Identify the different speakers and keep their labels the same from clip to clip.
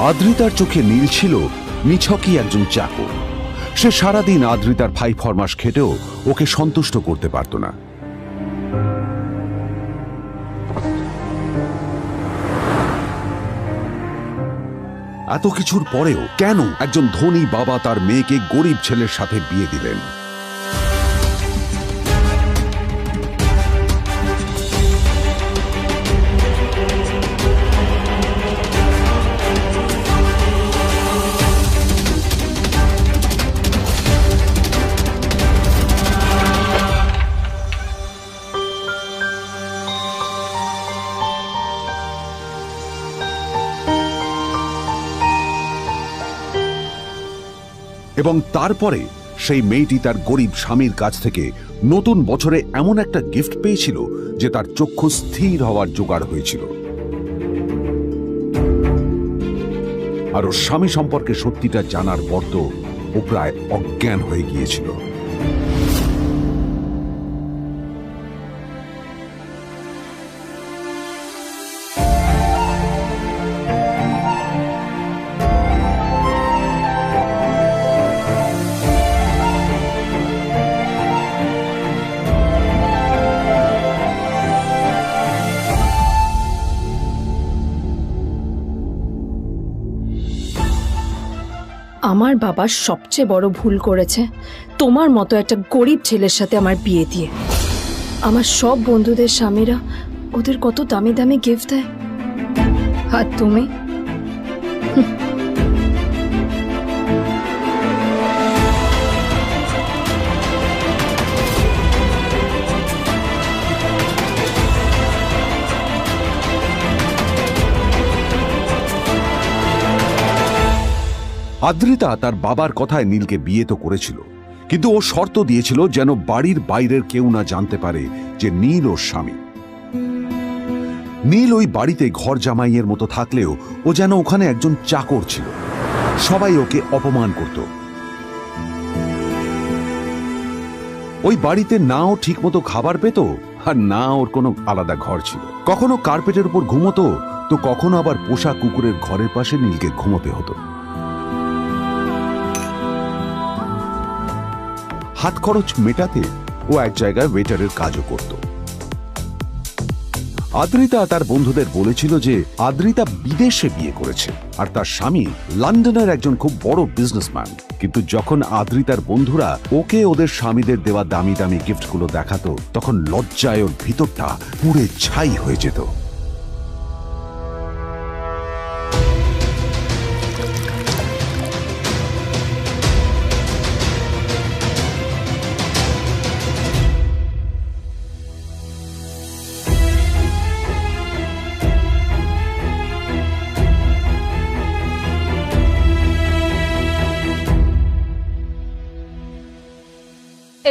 Speaker 1: আদ্রিতার চোখে নীল ছিল নিছকই একজন চাকর। সে সারাদিন আদ্রিতার ফাই ফরমাস খেটেও ওকে সন্তুষ্ট করতে পারত না। এত কিছুর পরেও কেন একজন ধনী বাবা তার মেয়েকে গরিব ছেলের সাথে বিয়ে দিলেন? এবং তারপরে সেই মেয়েটি তার গরিব স্বামীর কাছ থেকে নতুন বছরে এমন একটা গিফট পেয়েছিল যে তার চক্ষু স্থির হওয়ার জোগাড় হয়েছিল। আর ওর স্বামী সম্পর্কে সত্যিটা জানার পর তো ও প্রায় অজ্ঞান হয়ে গিয়েছিল।
Speaker 2: আমার বাবা সবচেয়ে বড় ভুল করেছে তোমার মতো একটা গরিব ছেলের সাথে আমার বিয়ে দিয়ে। আমার সব বন্ধুদের স্বামীরা ওদের কত দামি দামি গিফট দেয়, আর তুমি
Speaker 1: আদ্রিতা তার বাবার কথায় নীলকে বিয়ে তো করেছিল, কিন্তু ও শর্ত দিয়েছিল যেন বাড়ির বাইরের কেউ না জানতে পারে যে নীল ওর স্বামী। নীল ওই বাড়িতে ঘর জামাইয়ের মতো থাকলেও ও যেন ওখানে একজন চাকর ছিল। সবাই ওকে অপমান করত। ওই বাড়িতে না ও ঠিক মতো খাবার পেত, আর না ওর কোনো আলাদা ঘর ছিল। কখনো কার্পেটের উপর ঘুমোতো, তো কখনো আবার পোষা কুকুরের ঘরের পাশে নীলকে ঘুমোতে হতো। হাত খরচ মেটাতে ও এক জায়গায় ওয়েটারের কাজও করত। আদ্রিতা তার বন্ধুদের বলেছিল যে আদ্রিতা বিদেশে বিয়ে করেছে আর তার স্বামী লন্ডনের একজন খুব বড় বিজনেসম্যান। কিন্তু যখন আদ্রিতার বন্ধুরা ওকে ওদের স্বামীদের দেওয়া দামি দামি গিফটগুলো দেখাতো, তখন লজ্জায় ওর ভিতরটা পুড়ে ছাই হয়ে যেত।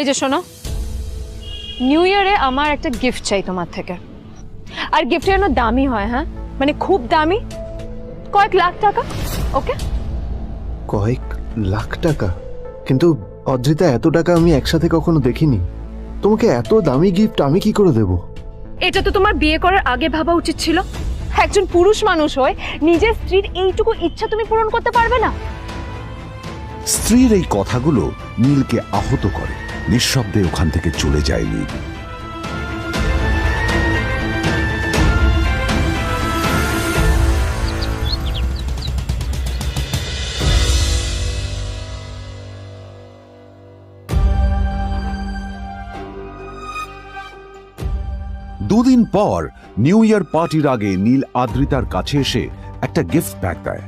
Speaker 2: এই যে শোনো, নিউ ইয়ারে আমার একটা গিফট চাই তোমার থেকে। আর গিফট যেন দামি হয়, হ্যাঁ, মানে খুব দামি, কয়েক লাখ টাকা। ওকে?
Speaker 3: কয়েক লাখ টাকা? কিন্তু অদ্রিতা, এত টাকা আমি একসাথে কখনো দেখিনি। তোমাকে এত দামি গিফট আমি কি করে দেব?
Speaker 2: এটা তো তোমার বিয়ে করার আগে ভাবা উচিত ছিল। একজন পুরুষ মানুষ হয়ে নিজের স্ত্রীর এইটুকু ইচ্ছা তুমি পূরণ করতে পারবে না?
Speaker 1: স্ত্রীর এই কথাগুলো নীলকে আহত করে। নিঃশব্দে ওখান থেকে চলে যায় নীল। দুদিন পর নিউ ইয়ার পার্টির আগে নীল আদ্রিতার কাছে এসে একটা গিফট ব্যাগ দেয়।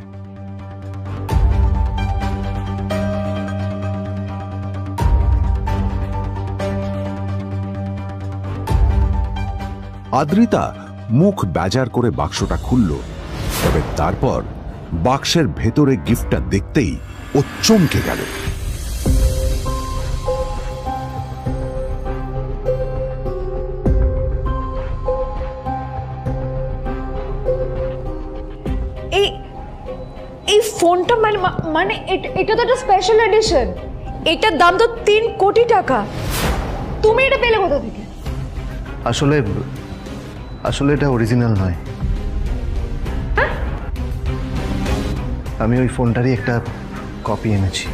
Speaker 1: আদ্রিতা মুখ বেজার করে বাক্সটা খুলল, তবে তারপর বাক্সের ভেতরে গিফটটা দেখতেই ও চমকে গেল।
Speaker 2: ফোনটা মানে এটা তো একটা স্পেশাল এডিশন, এটার দাম তো 3 কোটি টাকা। তুমি এটা পেলে কোথা থেকে?
Speaker 3: আসলে আসলে এটা অরিজিনাল নয়। আমি ওই ফোনটারই একটা কপি এনেছি।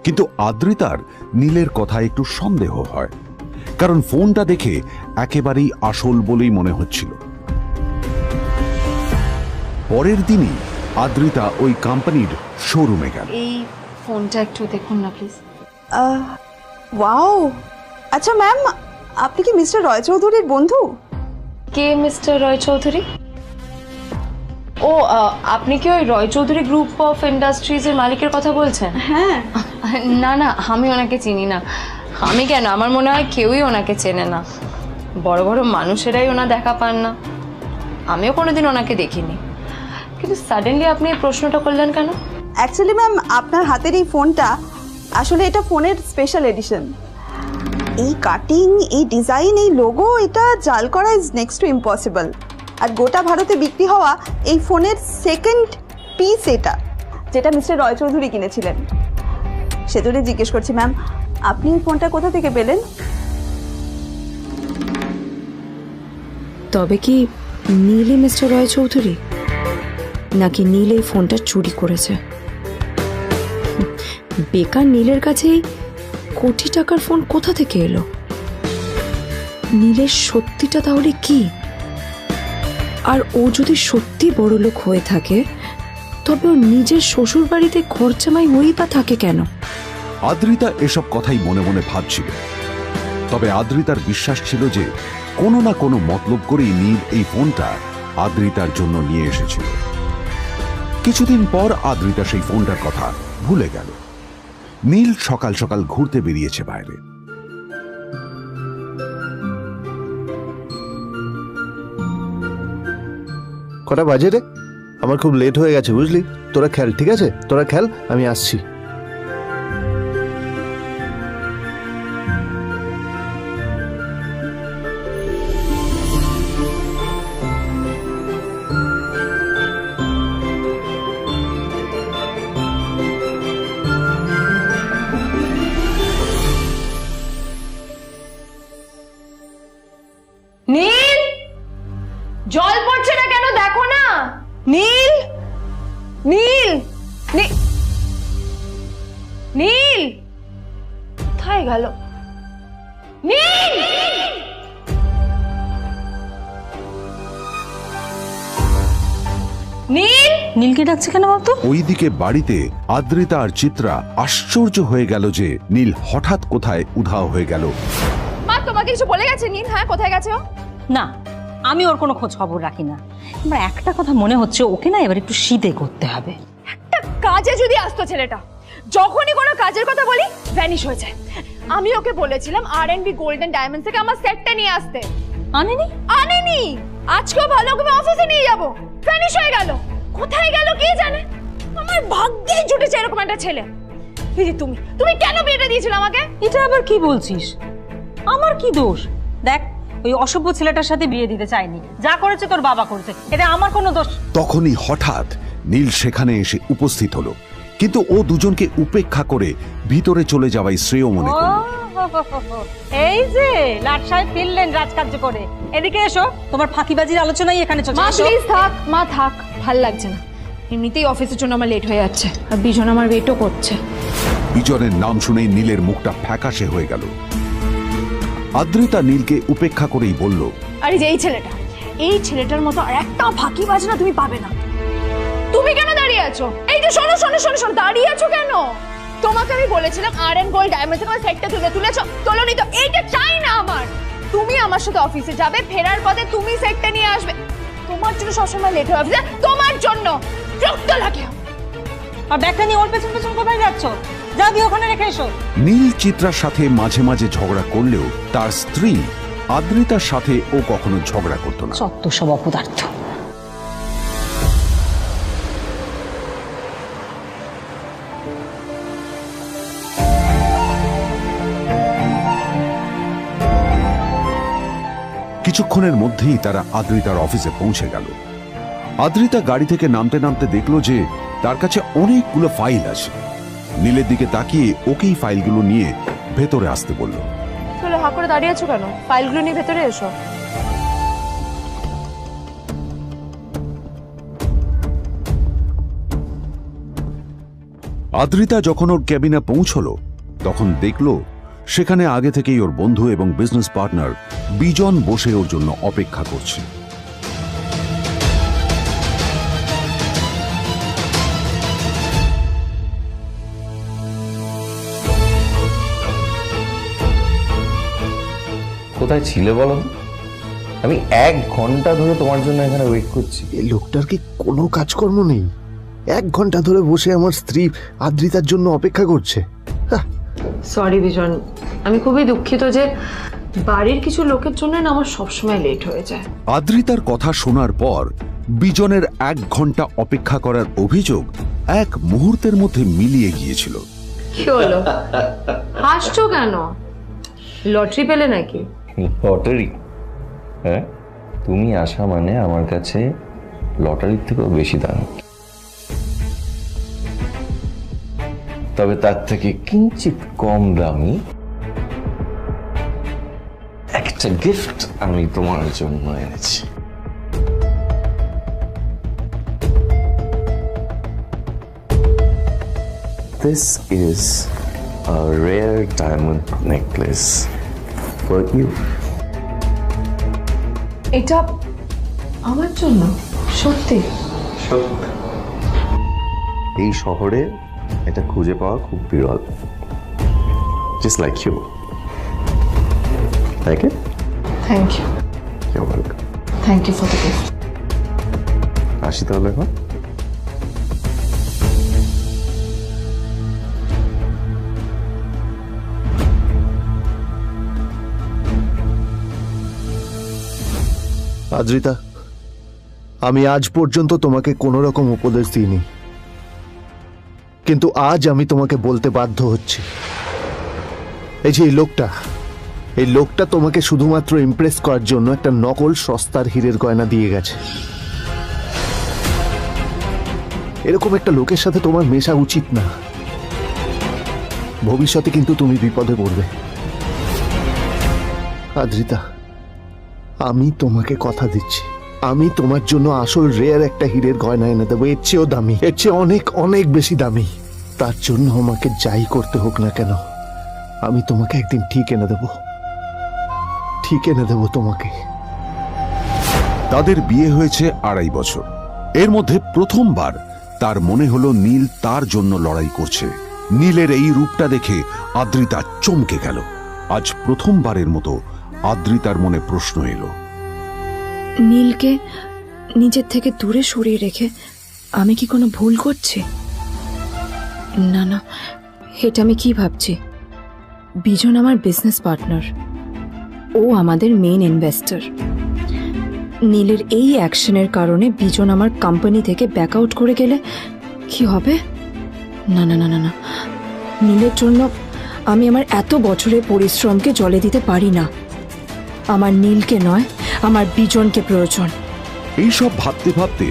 Speaker 1: কিন্তু আদ্রিতার নীলের কথা একটু সন্দেহ হয়, কারণ ফোনটা দেখে একেবারেই আসল বলেই মনে হচ্ছিল। পরের দিনই আদ্রিতা ওই কোম্পানির শোরুমে গেল।
Speaker 2: এই ফোনটা একটু দেখুন না প্লিজ।
Speaker 4: ওয়াও, আচ্ছা ম্যাম, আপনি কি মিস্টার রয় চৌধুরীর বন্ধু?
Speaker 2: কে মিস্টার রয় চৌধুরী? ও, আপনি কি ওই রয় চৌধুরী গ্রুপ অফ ইন্ডাস্ট্রিজের মালিকের কথা বলছেন?
Speaker 4: হ্যাঁ।
Speaker 2: না না, আমি ওনাকে চিনি না। আমি কেন, আমার মনে হয় কেউই ওনাকে চেনে না। বড় বড় মানুষেরাই ওনা দেখা পান না। আমিও কোনোদিন ওনাকে দেখিনি, কিন্তু সাডেনলি আপনি এই প্রশ্নটা করলেন কেন?
Speaker 4: অ্যাকচুয়ালি ম্যাম, আপনার হাতের এই ফোনটা আসলে এটা ফোনের স্পেশাল এডিশন। এই কাটিং, এই ডিজাইন, এই লোগো, এটা জাল করা ইজ নেক্সট টু ইম্পসিবল। আর গোটা ভারতে বিক্রি হওয়া এই ফোনের সেকেন্ড পিস এটা, যেটা মিস্টার রয় চৌধুরী কিনেছিলেন। সেজন্য জিজ্ঞেস করছি ম্যাম, আপনি এই ফোনটা কোথা থেকে পেলেন?
Speaker 2: তবে কি নীলই মিস্টার রয় চৌধুরী, নাকি নীল এই ফোনটা চুরি করেছে? বেকার নীলের কাছেই কোটি টাকার ফোন কোথা থেকে এলো? নীলের সত্যিটা তাহলে কি? আর ও যদি সত্যি বড়লোক হয়ে থাকে, তবে ও নিজের শ্বশুর বাড়িতে খরচামাই হয়েই বা থাকে কেন?
Speaker 1: আদ্রিতা এসব কথাই মনে মনে ভাবছিল। তবে আদ্রিতার বিশ্বাস ছিল যে কোনো না কোনো মতলব করেই নীল এই ফোনটা আদ্রিতার জন্য নিয়ে এসেছিল। কিছুদিন পর আদ্রিতা সেই ফোনটার কথা ভুলে গেল। নীল সকাল সকাল ঘুরতে বেরিয়েছে বাইরে।
Speaker 3: কটা বাজে রে? আমার খুব লেট হয়ে গেছে বুঝলি। তোরা খেল, ঠিক আছে? তোরা খেল, আমি আসছি।
Speaker 2: নীল, জল পড়ছে না কেন? দেখো না। নীল, নীল, নীল কোথায় গেল? নীল! নীল!
Speaker 5: নীলকে ডাকছে কেন বলতো?
Speaker 1: ওইদিকে বাড়িতে আদ্রিতা আর চিত্রা আশ্চর্য হয়ে গেল যে নীল হঠাৎ কোথায় উধাও হয়ে গেল।
Speaker 2: মা, তোমাকে কিছু বলে গেছে নীল? হ্যাঁ, কোথায় গেছে ও?
Speaker 5: না, আমি ওর কোনো খোঁজ খবর রাখি না। এবার একটা কথা মনে হচ্ছে, ওকে না এবার একটু শীতে করতে হবে।
Speaker 2: একটা কাজে যদি আসতো ছেলেটা, যখনই কোনো কাজের কথা বলি ভ্যানিশ হয়ে যায়। আমি ওকে বলেছিলাম R&B গোল্ড এন্ড ডায়মন্ডস থেকে আমার সেটটা নিয়ে আসতে, আনেনি। আজকেও ভালো করে অফিসে নিয়ে যাব, ভ্যানিশ হয়ে গেল। কোথায় গেল কে জানে। আমার ভাগ্যেই জুটেছে এরকম একটা ছেলে। এই যে তুমি কেন বিয়েটা দিয়েছিলে আমাকে?
Speaker 5: এটা আবার কি বলছিস? আমার কি দোষ? দেখ, ওই অসভ্য ছেলেটার সাথে বিয়ে দিতে চাইনি। যা করেছে তোর বাবা করেছে, এটা আমার কোনো দোষ।
Speaker 1: তখনই হঠাৎ নীল সেখানে এসে উপস্থিত হলো, কিন্তু ও দুজনকে উপেক্ষা করে ভিতরে চলে যাওয়াই শ্রেয় মনে করল।
Speaker 5: এই যে লাট সাহেব ফিরলেন রাজকার্য করে। এদিকে এসো, তোমার ফাঁকিবাজির আলোচনাই এখানে চলছে।
Speaker 2: মা প্লিজ থাক, মা থাক, ভাল লাগছে না। এমনিতেই অফিসের জন্য আমার লেট হয়ে যাচ্ছে, আর বিজন আমার ওয়েটও করছে।
Speaker 1: বিজনের নাম শুনেই নীলের মুখটা ফ্যাকাশে হয়ে গেল। আদ্রিতা নীলকে উপেক্ষা করেই বলল,
Speaker 2: আরে যে এই ছেলেটার মতো আর একটা ফাঁকিবাজ না তুমি পাবে না। তুমি কেন দাঁড়িয়ে আছো? এই যে শোনো শোনো শোনো শোনো, দাঁড়িয়ে আছো কেন? তোমাকে আমি বলেছিলাম R&B গোল্ড ডায়মন্ডস থেকে আমার সেটটা তুলেছো, তোলোনি তো। এইটা চাই না আমার। তুমি আমার সাথে অফিসে যাবে, ফেরার পথে তুমি সেটটা নিয়ে আসবে। তোমার জন্য সবসময় লেট হয়ে অফিসে, তোমার জন্য বিরক্ত লাগে।
Speaker 5: আর ব্যাগটা নিয়ে ওর পেছন পেছন কোথায় যাচ্ছ? যা দিয়ে ওখানে রেখে এসো।
Speaker 1: নীল চিত্রার সাথে মাঝে মাঝে ঝগড়া করলেও তার স্ত্রী আদ্রিতার সাথে ও কখনো ঝগড়া করতো না।
Speaker 5: সত্য সব অপদার্থ।
Speaker 1: কিছুক্ষণের মধ্যেই তারা আদ্রিতার অফিসে পৌঁছে গেল। আদ্রিতা গাড়ি থেকে নামতে নামতে দেখলো যে তার কাছে অনেকগুলো ফাইল আছে। নীলের দিকে তাকিয়ে ওকেই ফাইলগুলো নিয়ে ভেতরে আসতে বলল।
Speaker 2: চলো, হা করে দাঁড়িয়ে আছো কেন? ফাইলগুলো নিয়ে ভেতরে এসো।
Speaker 1: আদ্রিতা যখন ওর ক্যাবিনে পৌঁছলো তখন দেখলো সেখানে আগে থেকেই ওর বন্ধু এবং বিজনেস পার্টনার বিজন বসে ওর জন্য অপেক্ষা করছে।
Speaker 6: কোথায় ছিলে বলো? আমি 1 ঘন্টা ধরে তোমার জন্য এখানে ওয়েট করছি।
Speaker 3: এই লোকটার কি কোনো কাজকর্ম নেই? 1 ঘন্টা ধরে বসে আমার স্ত্রী আদ্রিতার জন্য অপেক্ষা করছে।
Speaker 2: সরি বিজন, আমি খুবই দুঃখিত যে বাড়ির কিছু লোকের জন্য না আমার সবসময় লেট হয়ে যায়।
Speaker 1: আদ্রিতার কথা শোনার পর বিজনের 1 ঘন্টা অপেক্ষা করার অভিযোগ 1 মুহূর্তের মধ্যে মিলিয়ে গিয়েছিল।
Speaker 2: কি হলো, হাসছো কেন? লটারি পেলে নাকি?
Speaker 6: লটারি? হ্যাঁ, তুমি আসা মানে আমার কাছে লটারির থেকেও বেশি দাম। তবে তার থেকে কিঞ্চিত কম দামি একটা গিফট আমি তোমার জন্য এনেছি। This is a rare diamond necklace for you.
Speaker 2: এটা আমার জন্য? সত্যি?
Speaker 6: এই শহরে এটা খুঁজে পাওয়া খুব বিরল। Just like you. Like it?
Speaker 2: Thank you.
Speaker 6: You're welcome.
Speaker 2: Thank you for the gift.
Speaker 6: আসি তাহলে এখন।
Speaker 3: আদ্রিতা, আমি আজ পর্যন্ত তোমাকে কোনো রকম উপদেশ দিইনি, কিন্তু আজ আমি তোমাকে বলতে বাধ্য হচ্ছি। এই যে এই লোকটা তোমাকে শুধুমাত্র ইমপ্রেস করার জন্য একটা নকল সস্তার হীরের গয়না দিয়ে গেছে। এরকম একটা লোকের সাথে তোমার মেশা উচিত না। ভবিষ্যতে কিন্তু তুমি বিপদে পড়বে। আদ্রিতা, আমি তোমাকে কথা দিচ্ছি, আমি তোমার জন্য আসল রেয়ার একটা হীরের গয়না এনে দেবো, এর চেয়েও দামি, এর চেয়ে অনেক অনেক বেশি দামি। তার জন্য আমাকে যাই করতে হোক না কেন, আমি তোমাকে একদিন ঠিক এনে দেবো, ঠিক এনে দেবো তোমাকে।
Speaker 1: তাদের বিয়ে হয়েছে 2.5 বছর। এর মধ্যে প্রথমবার তার মনে হলো নীল তার জন্য লড়াই করছে। নীলের এই রূপটা দেখে আদ্রিতা চমকে গেল। আজ প্রথমবারের মতো আদ্রিতার মনে প্রশ্ন এলো,
Speaker 2: নীলকে নিজের থেকে দূরে সরিয়ে রেখে আমি কি কোনো ভুল করছি? না না, এটা আমি কি ভাবছি? বিজন আমার বিজনেস পার্টনার, ও আমাদের মেইন ইনভেস্টর। নীলের এই অ্যাকশনের কারণে বিজন আমার কোম্পানি থেকে ব্যাক আউট করে গেলে কি হবে? না না না না না, নীলের জন্য আমি আমার এত বছরের পরিশ্রমকে জলে দিতে পারি না। আমার নীলকে নয়, আমার বিজনকে প্রয়োজন।
Speaker 1: এইসব ভাবতে ভাবতে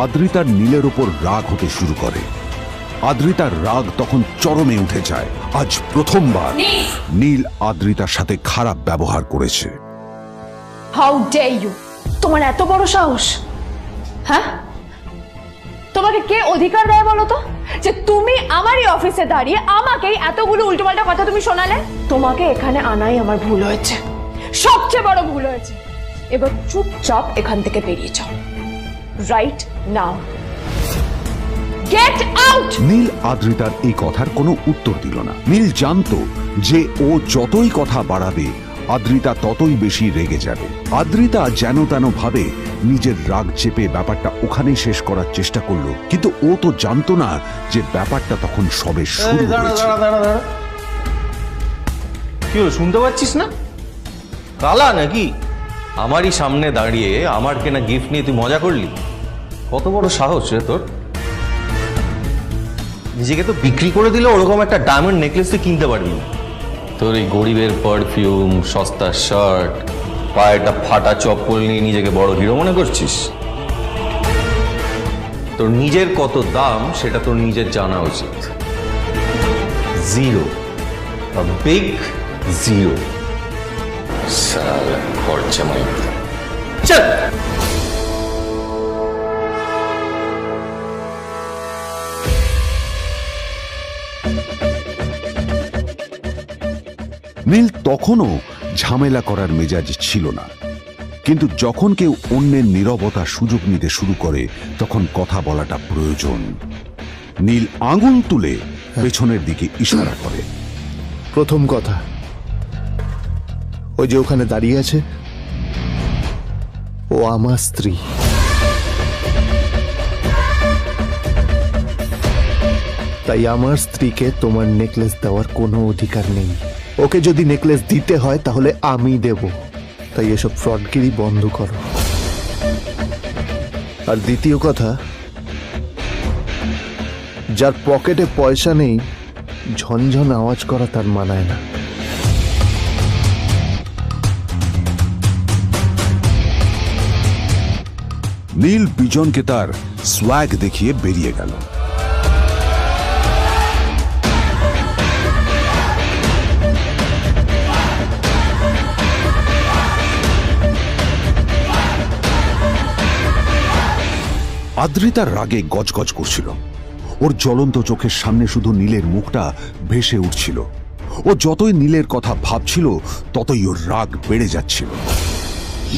Speaker 1: আদ্রিতার নীলের ওপর রাগ হতে শুরু করে। আদ্রিতার রাগ তখন চরমে উঠে যায়। আজ প্রথমবার নীল আদ্রিতার সাথে খারাপ ব্যবহার করেছে।
Speaker 2: How dare you! তোমার এত বড় সাহস! হ্যাঁ, তোমাকে কে অধিকার দেয় বলো তো যে তুমি আমারই অফিসে দাঁড়িয়ে আমাকেই এতগুলো উল্টোপাল্টা কথা তুমি শোনালে? তোমাকে এখানে আনাই আমার ভুল হয়েছে, সবচেয়ে বড় ভুল হয়েছে। এবার চুপচাপ এখান থেকে বেরিয়ে যাও, right now. Get out!
Speaker 1: Neel আদ্রিতার এই কথার কোনো উত্তর দিল না। নীল জানতো যে ও যতই কথা বাড়াবে আদ্রিতা ততই বেশি রেগে যাবে। আদ্রিতা যেন তেন ভাবে নিজের রাগ চেপে ব্যাপারটা ওখানেই শেষ করার চেষ্টা করলো, কিন্তু ও তো জানতো না যে ব্যাপারটা তখন সবে শুরু হয়েছে।
Speaker 6: কি হলো, শুনতে পাচ্ছিস না? কালা নাকি? আমারই সামনে দাঁড়িয়ে আমার কেনা গিফট নিয়ে তুই মজা করলি? কত বড় সাহস রে তোর! নিজেকে তো বিক্রি করে দিলে ওরকম একটা ডায়মন্ড নেকলেস তুই কিনতে পারবি না। তোর এই গরিবের পারফিউম, সস্তা শার্ট, পায়ে একটা ফাটা চপ্পল নিয়ে নিজেকে বড় হিরো মনে করছিস? তোর নিজের কত দাম সেটা তোর নিজের জানা উচিত। Zero, big zero. সালা খরচা মাই চল।
Speaker 1: নীল তখনও ঝামেলা করার মেজাজ ছিল না, কিন্তু যখন কেউ অন্যের নীরবতা সুযোগ নিতে শুরু করে তখন কথা বলাটা প্রয়োজন। নীল আঙুল তুলে পেছনের দিকে ইশারা করে।
Speaker 3: প্রথম কথা, ওই যে ওখানে দাঁড়িয়ে আছে, ও আমার স্ত্রী। তাই আমার স্ত্রীকে তোমার নেকলেস দেওয়ার কোনো অধিকার নেই। ওকে যদি নেকলেস দিতে হয় তাহলে আমি দেব। তাই এসব ফ্রডগিরি বন্ধ করো। আর দ্বিতীয় কথা, যার পকেটে পয়সা নেই ঝনঝন আওয়াজ করা তার মানায় না।
Speaker 1: নীল বিজনকে তার সোয়াগ দেখিয়ে বেরিয়ে গেল। আদ্রিতার রাগে গজগজ করছিল। ওর জ্বলন্ত চোখের সামনে শুধু নীলের মুখটা ভেসে উঠছিল। ও যতই নীলের কথা ভাবছিল ততই ওর রাগ বেড়ে যাচ্ছিল।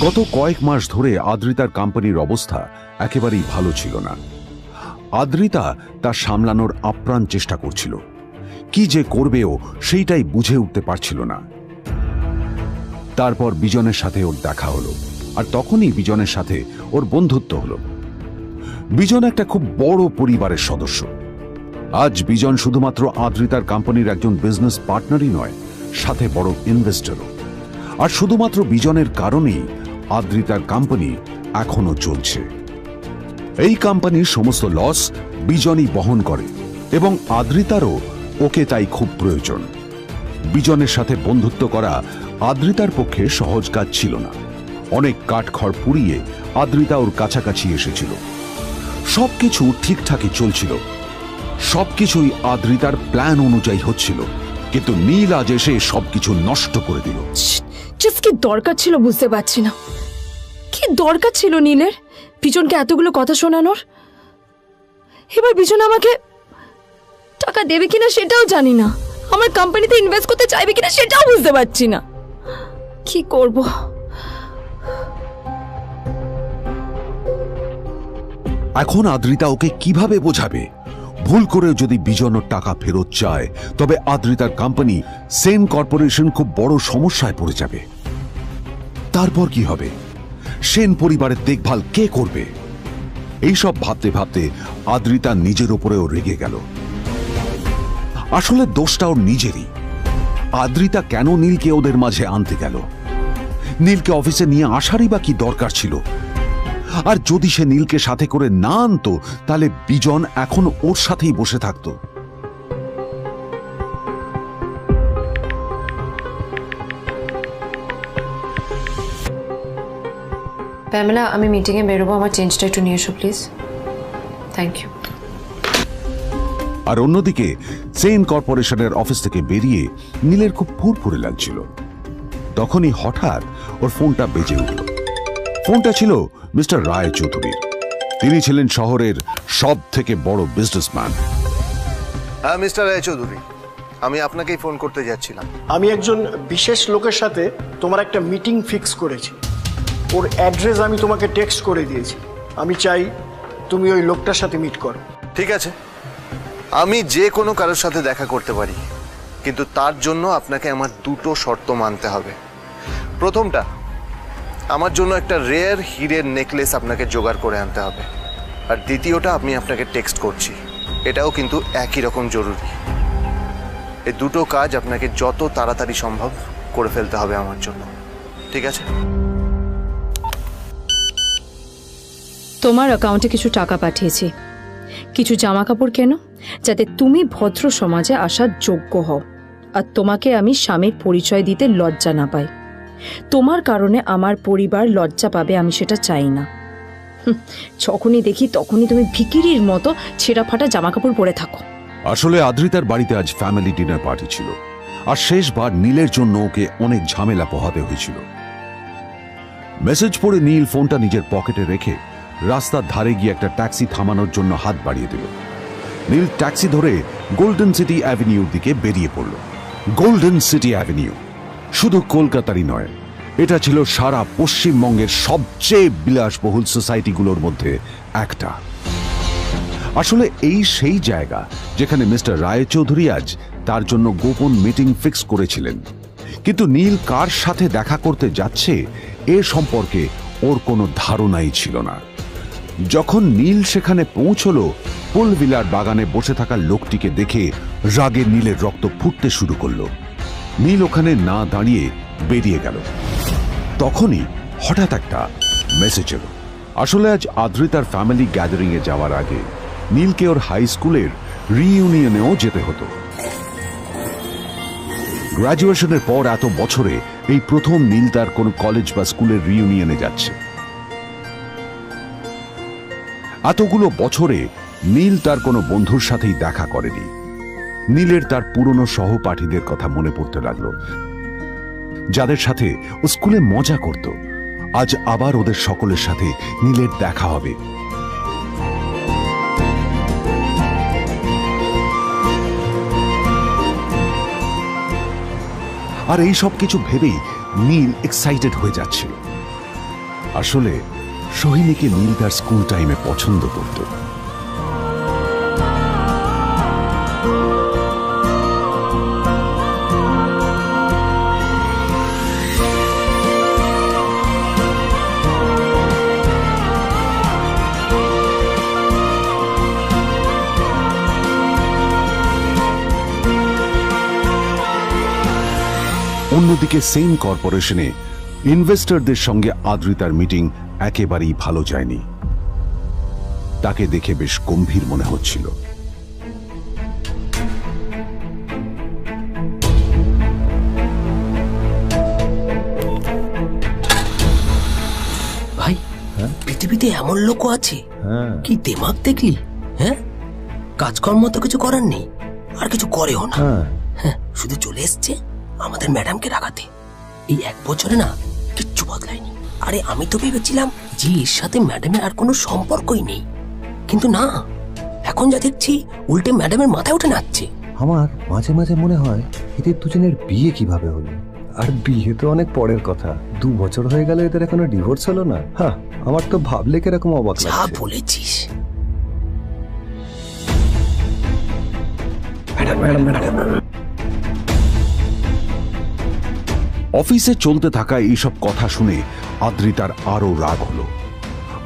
Speaker 1: গত কয়েক মাস ধরে আদ্রিতার কোম্পানির অবস্থা একেবারেই ভালো ছিল না। আদ্রিতা তা সামলানোর আপ্রাণ চেষ্টা করছিল। কি যে করবেও সেইটাই বুঝে উঠতে পারছিল না। তারপর বিজনের সাথে ওর দেখা হলো, আর তখনই বিজনের সাথে ওর বন্ধুত্ব হলো। বিজন একটা খুব বড় পরিবারের সদস্য। আজ বিজন শুধুমাত্র আদ্রিতার কোম্পানির একজন বিজনেস পার্টনারই নয়, সাথে বড় ইনভেস্টরও। আর শুধুমাত্র বিজনের কারণেই আদ্রিতার কোম্পানি এখনো চলছে। এই কোম্পানির সমস্ত লস বিজনই বহন করে এবং আদ্রিতারও ওকে তাই খুব প্রয়োজন। বিজনের সাথে বন্ধুত্ব করা আদ্রিতার পক্ষে সহজ কাজ ছিল না। অনেক কাঠখড় পুড়িয়ে আদ্রিতা ওর কাছাকাছি এসেছিল। সবকিছু ঠিকঠাকই চলছিল, সবকিছুই আদ্রিতার প্ল্যান অনুযায়ী হচ্ছিল, কিন্তু নীল আজ এসে সবকিছু নষ্ট করে দিল।
Speaker 2: জাস্ট কি দরকার ছিল বুঝতে পারছি না। কি দরকার ছিল নীলের বিজনকে এতগুলো কথা শোনানোর? এবার বিজন আমাকে টাকা দেবে কিনা সেটাও জানি না। আমার কোম্পানিতে ইনভেস্ট করতে চাইবে কিনা সেটাও বুঝতে পারছি না। কি করব?
Speaker 1: এখন আদ্রিতা ওকে কিভাবে বোঝাবে? ভুল করে যদি বিজন ওর টাকা ফেরত চায় তবে আদ্রিতার কোম্পানি সেন কর্পোরেশন খুব বড় সমস্যায় পড়ে যাবে। তারপর কি হবে? সেন পরিবারের দেখভাল কে করবে? এইসব ভাবতে ভাবতে আদ্রিতা নিজের উপরেও রেগে গেল। আসলে দোষটা ওর নিজেরই। আদ্রিতা কেন নীলকে ওদের মাঝে আনতে গেল? নীলকে অফিসে নিয়ে আসারই বা কি দরকার ছিল? আর যদি সে নীলকে সাথে করে না আনতো তাহলে বিজন এখন ওর সাথেই বসে থাকতো।
Speaker 7: প্যামেলা, আমি মিটিংয়ে বেরোবো, আমার চেঞ্জটা একটু নিয়ে এসো প্লিজ। Thank you.
Speaker 1: আর অন্যদিকে সেন কর্পোরেশনের অফিস থেকে বেরিয়ে নীলের খুব ফুরফুরে লাগছিল। তখনই হঠাৎ ওর ফোনটা বেজে উঠল। ফোনটা ছিল মিস্টার রায় চৌধুরীর। তিনি ছিলেন শহরের সব থেকে বড় বিজনেসম্যান।
Speaker 3: হ্যাঁ মিস্টার রায়চৌধুরী, আমি আপনাকেই ফোন করতে যাচ্ছিলাম।
Speaker 8: আমি একজন বিশেষ লোকের সাথে তোমার একটা মিটিং ফিক্স করেছি। ওর অ্যাড্রেস আমি তোমাকে টেক্সট করে দিয়েছি। আমি চাই তুমি ওই লোকটার সাথে মিট করো।
Speaker 3: ঠিক আছে, আমি যে কোনো কারোর সাথে দেখা করতে পারি, কিন্তু তার জন্য আপনাকে আমার দুটো শর্ত মানতে হবে। প্রথমটা, আমার জন্য একটা রেয়ার হীরের নেকলেস আপনাকে জোগাড় করে আনতে হবে। আর দ্বিতীয়টা, আমি আপনাকে টেক্সট করছি, এটাও কিন্তু একই রকম জরুরি। এই দুটো কাজ আপনাকে যত তাড়াতাড়ি সম্ভব করে ফেলতে হবে আমার জন্য, ঠিক আছে?
Speaker 2: তোমার অ্যাকাউন্টে কিছু টাকা পাঠিয়েছি। কিছু জামা কাপড় কেন, যাতে তুমি ভদ্র সমাজে আসার যোগ্য হও আর তোমাকে আমি স্বামীর পরিচয় দিতে লজ্জা না পাই। তোমার কারণে আমার পরিবার লজ্জা পাবে, আমি সেটা চাই না। যখনই দেখি তখনই তুমি ভিকিরির মতো ছেঁড়া ফাটা জামা কাপড় পরে থাকো।
Speaker 1: আসলে আদ্রিতার বাড়িতে আজ ফ্যামিলি ডিনার পার্টি ছিল, আর শেষবার নীলের জন্য ওকে অনেক ঝামেলা পোহাতে হয়েছিল। মেসেজ পড়ে নীল ফোনটা নিজের পকেটে রেখে রাস্তার ধারে গিয়ে একটা ট্যাক্সি থামানোর জন্য হাত বাড়িয়ে দিল। নীল ট্যাক্সি ধরে গোল্ডেন সিটি অ্যাভিনিউর দিকে বেরিয়ে পড়ল। গোল্ডেন সিটি অ্যাভিনিউ শুধু কলকাতারই নয়, এটা ছিল সারা পশ্চিমবঙ্গের সবচেয়ে বিলাসবহুল সোসাইটিগুলোর মধ্যে একটা। আসলে এই সেই জায়গা যেখানে মিস্টার রায়চৌধুরী আজ তার জন্য গোপন মিটিং ফিক্স করেছিলেন। কিন্তু নীল কার সাথে দেখা করতে যাচ্ছে এ সম্পর্কে ওর কোনো ধারণাই ছিল না। যখন নীল সেখানে পৌঁছলো, পুলভিলার বাগানে বসে থাকা লোকটিকে দেখে রাগে নীলের রক্ত ফুটতে শুরু করলো। নীল ওখানে না দাঁড়িয়ে বেরিয়ে গেল। তখনই হঠাৎ একটা মেসেজ এলো। আসলে আজ আদ্রিতার ফ্যামিলি গ্যাদারিং এ যাওয়ার আগে নীলকে ওর হাই স্কুলের রিইউনিয়নেও যেতে হতো। গ্র্যাজুয়েশনের পর এত বছরে এই প্রথম নীল তার কোনো কলেজ বা স্কুলের রিইউনিয়নে যাচ্ছে। এতগুলো বছরে নীল তার কোনো বন্ধুর সাথেই দেখা করেনি। নীলের তার পুরনো সহপাঠীদের কথা মনে পড়তে লাগলো, যাদের সাথে ও স্কুলে মজা করত। আজ আবার ওদের সকলের সাথে নীলের দেখা হবে। আর এই সব কিছু ভেবেই নীল এক্সাইটেড হয়ে যাচ্ছিল। আসলে সোহিনীকে নীল তার স্কুল টাইমে পছন্দ করত। অন্যদিকে সেম কর্পোরেশনে ইনভেস্টরদের সঙ্গে আদ্রিতার মিটিং একেবারেই ভালো যায়নি। তাকে দেখে বেশ গম্ভীর মনে হচ্ছিল।
Speaker 9: ভাই, পৃথিবীতে এমন লোকও আছে, কি দেমাগ দেখলি? হ্যাঁ, কাজকর্ম তো কিছু করার নেই, আর কিছু করেও না। হ্যাঁ, শুধু চলে এসছে আমাদের ম্যাডামকে রাখাতে। এই 1 বছরে না কিচ্ছু বদলায়নি। আরে আমি তো ভেবেছিলাম যে এর সাথে ম্যাডামের আর কোনো সম্পর্কই নেই, কিন্তু না, এখন যা দেখছি উল্টে ম্যাডামের মাথায় উঠে নাচছে।
Speaker 10: আমার মাঝে মাঝে মনে হয় এদের দুজনের বিয়ে কিভাবে হলো। আর বিয়ে তো অনেক পরের কথা, 2 বছর হয়ে গেল, এদের এখনো ডিভোর্স হলো না। হ্যাঁ, আমার তো ভাবলে কিরকম অবাক
Speaker 9: যা
Speaker 10: লাগছে।
Speaker 9: বলেছিস।
Speaker 1: অফিসে চলতে থাকা এইসব কথা শুনে আদ্রিতার আরো রাগ হলো।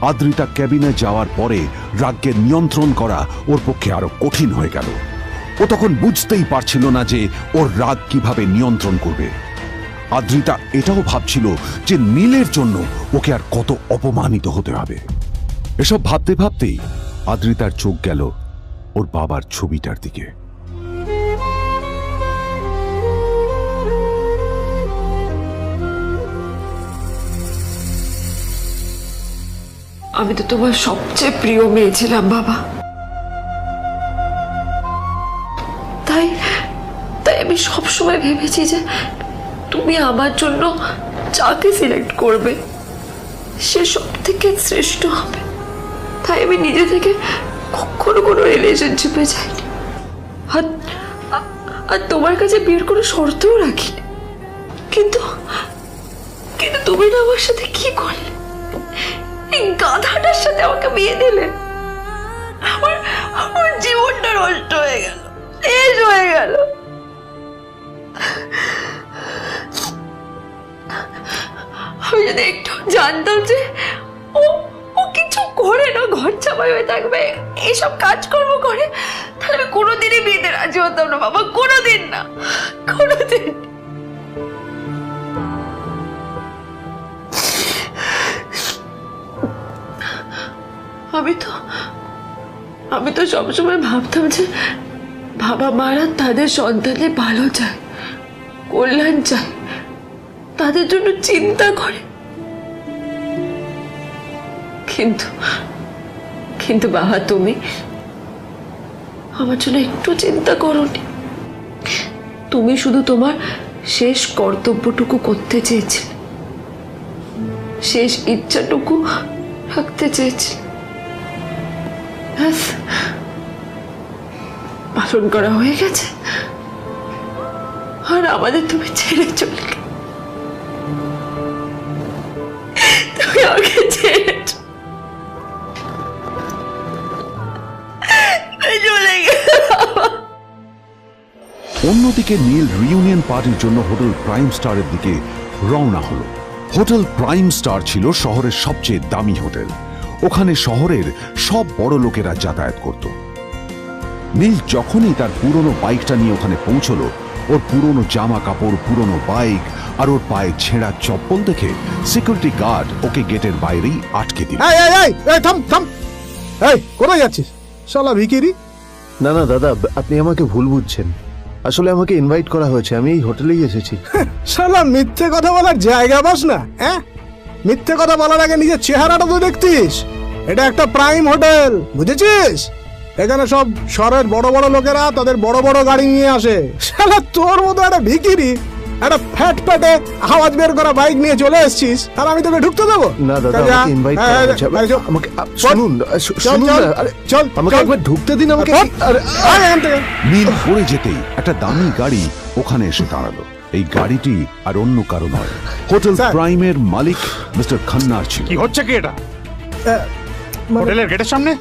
Speaker 1: আদ্রিতা ক্যাবিনে যাওয়ার পরে রাগকে নিয়ন্ত্রণ করা ওর পক্ষে আরো কঠিন হয়ে গেল। ও তখন বুঝতেই পারছিল না যে ওর রাগ কিভাবে নিয়ন্ত্রণ করবে। আদ্রিতা এটাও ভাবছিল যে নীলের জন্য ওকে আর কত অপমানিত হতে হবে। এসব ভাবতে ভাবতেই আদ্রিতার চোখ গেল ওর বাবার ছবিটার দিকে।
Speaker 2: আমি তো তোমার সবচেয়ে প্রিয় মেয়ে ছিলাম বাবা, তাই তাই আমি সবসময় ভেবেছি যে তুমি আমার জন্য যাকে সিলেক্ট করবে সে সব থেকে শ্রেষ্ঠ হবে। তাই আমি নিজে থেকে কখনো কোনো রিলেশনশিপে যাইনি, আর তোমার কাছে বিয়ের কোনো শর্তও রাখিনি। কিন্তু কিন্তু তুমি না আমার সাথে কি করলে? এই গাধাটার সাথে আমাকে বিয়ে দিলে। আমার আমার জীবনটা নষ্ট হয়ে গেল, শেষ হয়ে গেল। আমি যদি একটু জানতাম যে ও ও কিছু করে না, ঘর চাপাই হয়ে থাকবে, এইসব কাজকর্ম করে, তাহলে আমি কোনোদিনই বিয়েতে রাজি হতাম না বাবা, কোনোদিন না, কোনোদিন। আমি তো সবসময় ভাবতাম যে বাবা মারা তাদের সন্তানের ভালো চায়, কল্যাণ চায়,
Speaker 7: তাদের জন্য চিন্তা করে, কিন্তু কিন্তু বাবা তুমি আমার জন্য একটু চিন্তা করোনি। তুমি শুধু তোমার শেষ কর্তব্যটুকু করতে চেয়েছিলে, শেষ ইচ্ছাটুকু রাখতে চেয়েছিলে, ব্যাস পালন করা হয়ে গেছে। আর আমাদের তুমি ছেড়ে চলে গেলে, তুমি আমাকে ছেড়ে চলে গেলে।
Speaker 1: অন্যদিকে নীল রিউনিয়ন পার্টির জন্য হোটেল প্রাইম স্টারের দিকে রওনা হলো। হোটেল প্রাইম স্টার ছিল শহরের সবচেয়ে দামি হোটেল। ওখানে শহরের সব বড় লোকেরা যাতায়াত করত। নীল যখনই তার পুরনো বাইকটা নিয়ে ওখানে পৌঁছলো, ওর পুরনো জামা কাপড়, পুরনো বাইক আর ওর পায়ে ছেঁড়া চপ্পল দেখে সিকিউরিটি গার্ড ওকে গেটের বাইরেই আটকে দিল।
Speaker 3: থাম থাম, এই কোথায় যাচ্ছিস শালা ভিখিরি? না না দাদা, আপনি আমাকে ভুল বুঝছেন। আসলে আমাকে ইনভাইট করা হয়েছে, আমি এই হোটেলেই এসেছি।
Speaker 11: শালা মিথ্যে কথা বলার জায়গা পাস না? হ্যাঁ, মিথ্যে কথা বলার আগে নিজের চেহারাটা তো দেখতিস। এটা একটা প্রাইম হোটেল, বুঝেছিস? এখানে সব শহরের বড় বড় লোকেরা তাদের বড় বড় গাড়ি নিয়ে আসে। শালা তোর মতো একটা ভিখিরি একটা ফ্যাট প্যাটে আওয়াজ বের করা বাইক নিয়ে চলে এসেছিস, আর আমি তোকে ঢুকতে দেবো
Speaker 3: না দাদা, আমাকে ইনভাইট করা হয়েছে। আমাকে শুনুন শুনুন না, আরে চল আমাকে একবার ঢুকতে দিন আমাকে।
Speaker 1: নীল পড়ে যেতেই একটা দামি গাড়ি ওখানে এসে দাঁড়ালো। এই গাড়িটি আর অন্য কারো নয়, হোটেল প্রাইমের মালিক মিস্টার খান্নার ছিল।
Speaker 11: কি হচ্ছে কি এটা? হোটেলের গেটের সামনে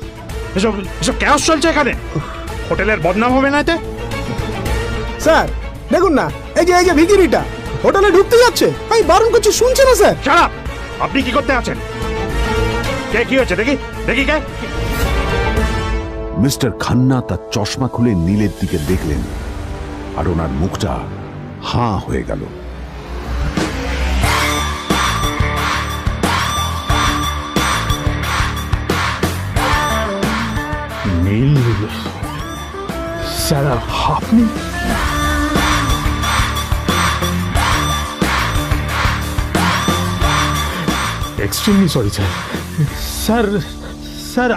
Speaker 11: এসব এসব ক্যাশ চলছে এখানে। হোটেলের বদনাম হবে না এতে? স্যার দেখুন না, এই যে ভিখিরিটা হোটেলে ঢুকতে যাচ্ছে, আমি বারণ করছি, শুনছে না স্যার। Shut up! আপনি কি করতে আছেন? কে কি হচ্ছে দেখি দেখি কে?
Speaker 1: মিস্টার খান্না তার চশমা খুলে নীলের দিকে দেখলেন, আর ওনার মুখটা হাঁ হয়ে গেল।
Speaker 11: নীল স্যার, আপনি? Extremely sorry sir. Sir sir,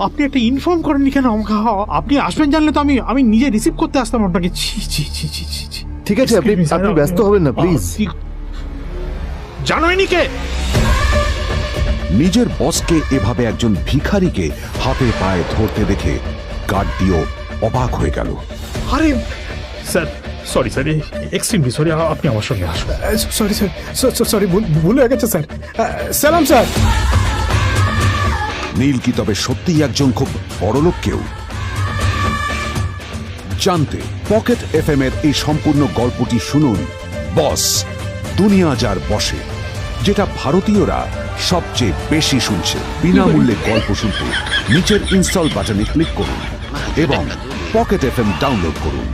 Speaker 11: আপনি একটা ইনফর্ম করেননি কেন আমাকে? আপনি আসবেন জানলে তো আমি নিজে রিসিভ করতে আসতাম আপনাকে। ছি ছি ছি ছি ছি ছি।
Speaker 3: ঠিক আছে, আপনি ব্যস্ত হবেন না প্লিজ।
Speaker 11: জানোইনি কে?
Speaker 1: নিজের বসকে এভাবে একজন ভিখারিকে হাতে পায়ে ধরতে দেখে গার্ডটিও অবাক হয়ে গেল।
Speaker 11: আরে sir, sorry sir, extremely sorry, আপনি আমার সঙ্গে আসুন। সরি স্যার, সরি, ভুল হয়ে গেছে স্যার। সালাম স্যার।
Speaker 1: নীল কি তবে সত্যিই একজন খুব বড়লোক কেউ? জানতে পকেট এফএম এর এই সম্পূর্ণ গল্পটি শুনুন বস, দুনিয়া যার বসে, যেটা ভারতীয়রা সবচেয়ে বেশি শুনছে। বিনামূল্যে গল্প শুনতে নিচের ইনস্টল বাটনে ক্লিক করুন এবং পকেট এফএম ডাউনলোড করুন।